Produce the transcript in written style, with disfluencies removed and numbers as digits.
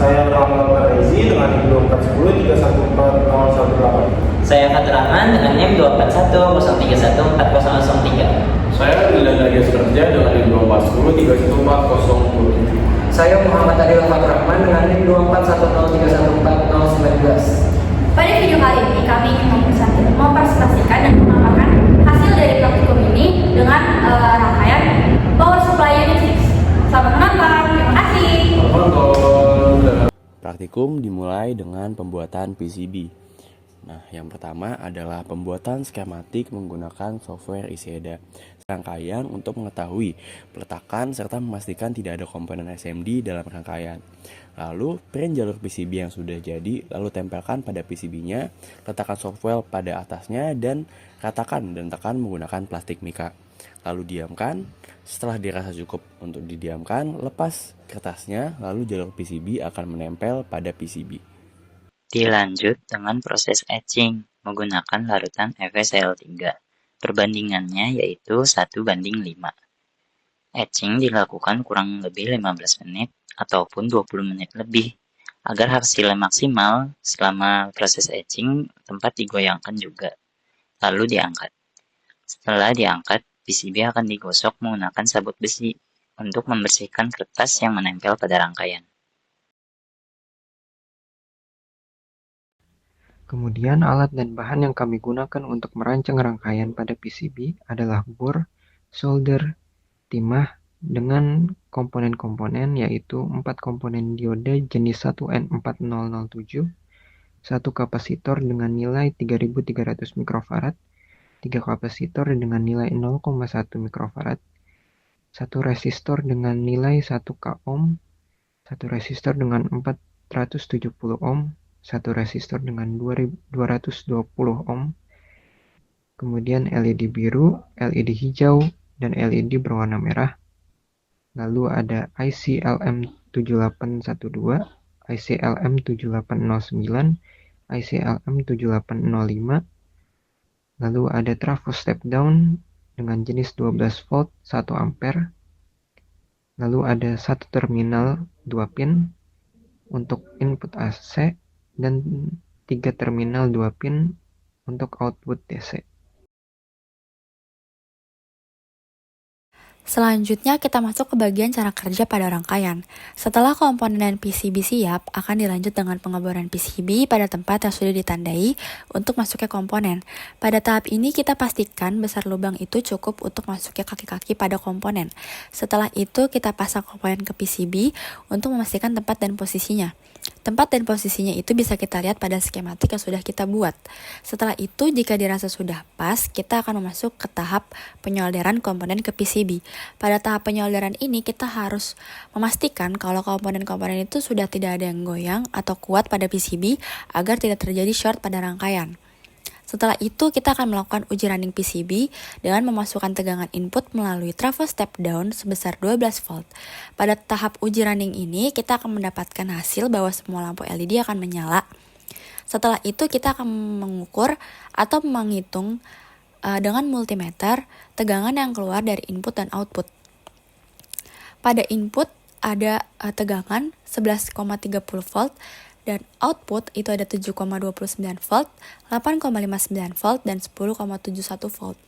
Saya Muhammad Rezi dengan NIM 24103140018. Saya Fatur Rahman dengan NIM 24103140003. Saya Wildan Darius Kerja dengan NIM 241031400. Saya Muhammad Adil Fatur Rahman dengan NIM 24103140019. Pada video kali ini kami ingin mempresentasikan dan memaparkan hasil dari praktikum ini dengan rangkaian Power Supply Unit 6. Selamat menonton, terima kasih. Praktikum dimulai dengan pembuatan PCB. Nah, yang pertama adalah pembuatan skematik menggunakan software ISEDA. Rangkaian untuk mengetahui peletakan serta memastikan tidak ada komponen SMD dalam rangkaian. Lalu, print jalur PCB yang sudah jadi, lalu tempelkan pada PCB-nya, letakkan software pada atasnya, dan ratakan dan tekan menggunakan plastik mika. Lalu diamkan. Setelah dirasa cukup untuk didiamkan, lepas kertasnya, lalu jalur PCB akan menempel pada PCB. Dilanjut dengan proses etching menggunakan larutan FeSL3. Perbandingannya yaitu 1:5. Etching dilakukan kurang lebih 15 menit ataupun 20 menit lebih. Agar hasilnya maksimal, selama proses etching, tempat digoyangkan juga. Lalu diangkat. Setelah diangkat, PCB akan digosok menggunakan sabut besi untuk membersihkan kertas yang menempel pada rangkaian. Kemudian alat dan bahan yang kami gunakan untuk merancang rangkaian pada PCB adalah bor, solder, timah, dengan komponen-komponen yaitu 4 komponen dioda jenis 1N4007, 1 kapasitor dengan nilai 3300 mikrofarad, 3 kapasitor dengan nilai 0,1 mikrofarad, 1 resistor dengan nilai 1 k ohm, 1 resistor dengan 470 ohm, 1 resistor dengan 220 ohm, kemudian LED biru, LED hijau, dan LED berwarna merah. Lalu ada IC LM7812, IC LM7809, IC LM7805. Lalu ada trafo step down dengan jenis 12 volt 1 ampere. Lalu ada satu terminal 2 pin untuk input AC dan 3 terminal 2 pin untuk output DC. Selanjutnya kita masuk ke bagian cara kerja pada rangkaian. Setelah komponen PCB siap, akan dilanjut dengan pengeboran PCB pada tempat yang sudah ditandai untuk masuknya komponen. Pada tahap ini kita pastikan besar lubang itu cukup untuk masuknya kaki-kaki pada komponen. Setelah itu kita pasang komponen ke PCB untuk memastikan tempat dan posisinya. Tempat dan posisinya itu bisa kita lihat pada skematik yang sudah kita buat. Setelah itu, jika dirasa sudah pas, kita akan masuk ke tahap penyolderan komponen ke PCB. Pada tahap penyolderan ini, kita harus memastikan kalau komponen-komponen itu sudah tidak ada yang goyang atau kuat pada PCB agar tidak terjadi short pada rangkaian. Setelah itu, kita akan melakukan uji running PCB dengan memasukkan tegangan input melalui trafo step down sebesar 12 volt. Pada tahap uji running ini, kita akan mendapatkan hasil bahwa semua lampu LED akan menyala. Setelah itu, kita akan mengukur atau menghitung dengan multimeter tegangan yang keluar dari input dan output. Pada input ada tegangan 11,30 volt, dan output itu ada 7,29 volt, 8,59 volt, dan 10,71 volt.